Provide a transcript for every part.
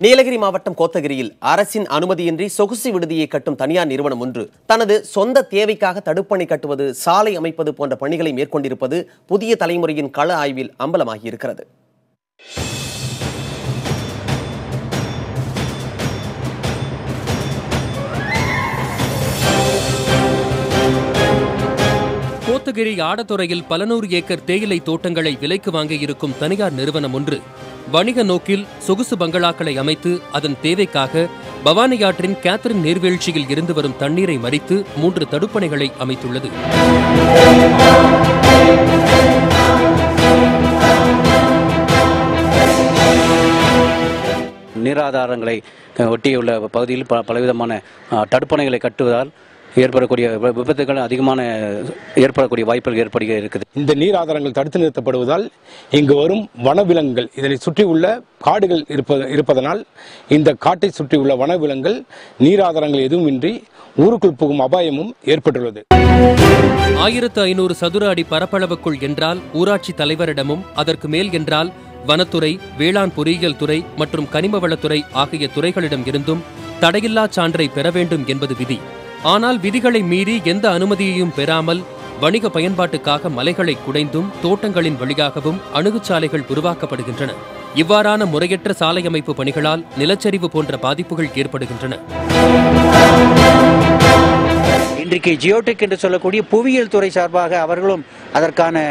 நீலகிரி மாவட்டம் கோத்தகிரியில் அரசின் அனுமதியின்றி சொகுசு விடுதியை கட்டும் தனியார் நிறுவனம் ஒன்று தனது சொந்த தேவைக்காக தடுப்பணை கட்டுவது, சாலை அமைப்பது போன்ற பணிகளை மேற்கொண்டிருப்பது புதிய தலைமுறையின் கள ஆய்வில் அம்பலமாகியிருக்கிறது. கோத்தகிரி ஆடத்துறையில் பல நூறு ஏக்கர் தேயிலை தோட்டங்களை விலைக்கு வாங்கியிருக்கும் தனியார் நிறுவனம் ஒன்று வணிக நோக்கில் சொகுசு பங்களாக்களை அமைத்து அதன் தேவைக்காக பவானி ஆற்றின் கேத்ரின் நீர்வீழ்ச்சியில் இருந்து வரும் தண்ணீரை மறித்து 3 தடுப்பணைகளை அமைத்துள்ளது. நீராதாரங்களை ஒட்டியுள்ள பகுதியில் பலவிதமான தடுப்பணைகளை கட்டுவதால் ஏற்படக்கூடிய விபத்துகள் அதிகமான ஏற்படக்கூடிய வாய்ப்புகள் ஏற்பட இருக்குது. இந்த நீர் ஆதாரங்கள் தடுத்து நிறுத்தப்படுவதால் இங்கு வரும் வனவிலங்குகள், இதனை சுற்றியுள்ள காடுகள் இருப்பதனால் இந்த காட்டை சுற்றியுள்ள வனவிலங்குகள் நீர் ஆதாரங்கள் எதுவுமின்றி ஊருக்குள் புகும் அபாயமும் ஏற்பட்டுள்ளது. 1500 சதுர அடி பரப்பளவுக்குள் என்றால் ஊராட்சி தலைவரிடமும், அதற்கு மேல் என்றால் வனத்துறை, வேளாண் பொறியியல் துறை மற்றும் கனிமவளத்துறை ஆகிய துறைகளிடம் இருந்தும் தடையில்லா சான்றை பெற வேண்டும் என்பது விதி. ஆனால் விதிகளை மீறி எந்த அனுமதியையும் பெறாமல் வணிக பயன்பாட்டுக்காக மலைகளை குடைந்தும் தோட்டங்களின் வழியாகவும் அணுகுச்சாலைகள் உருவாக்கப்படுகின்றன. இவ்வாறான முறையற்ற சாலை அமைப்பு பணிகளால் நிலச்சரிவு போன்ற பாதிப்புகள் ஏற்படுகின்றன. இன்றைக்கு ஜியோடெக் என்று சொல்லக்கூடிய புவியியல் துறை சார்பாக அவர்களும் அதற்கான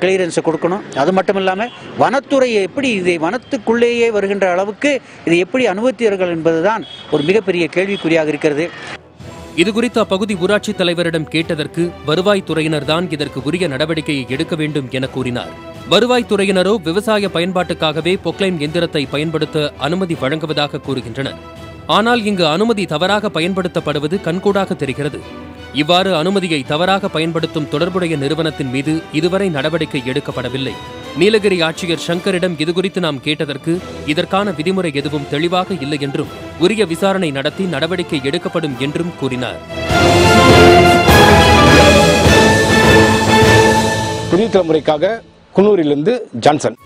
கிளியரன்ஸை கொடுக்கணும். அது மட்டும் இல்லாமல் வனத்துறை எப்படி இதை வனத்துக்குள்ளேயே வருகின்ற அளவுக்கு இதை எப்படி அனுமதித்தார்கள் என்பதுதான் ஒரு மிகப்பெரிய கேள்விக்குறியாக இருக்கிறது. இதுகுறித்து அப்பகுதி ஊராட்சி தலைவரிடம் கேட்டதற்கு வருவாய்த்துறையினர்தான் இதற்கு உரிய நடவடிக்கையை எடுக்க வேண்டும் என கூறினார். வருவாய்த்துறையினரோ விவசாய பயன்பாட்டுக்காகவே பொக்லைன் எந்திரத்தை பயன்படுத்த அனுமதி வழங்குவதாக கூறுகின்றனர். ஆனால் இங்கு அனுமதி தவறாக பயன்படுத்தப்படுவது கண்கூடாக தெரிகிறது. இவ்வாறு அனுமதியை தவறாக பயன்படுத்தும் தொடர்புடைய நிறுவனத்தின் மீது இதுவரை நடவடிக்கை எடுக்கப்படவில்லை. நீலகிரி ஆட்சியர் சங்கரிடம் இதுகுறித்து நாம் கேட்டதற்கு இதற்கான விதிமுறை எதுவும் தெளிவாக இல்லை என்றும் உரிய விசாரணை நடத்தி நடவடிக்கை எடுக்கப்படும் என்றும் கூறினார். புதிய தலைமுறைக்காக குன்னூரிலிருந்து ஜான்சன்.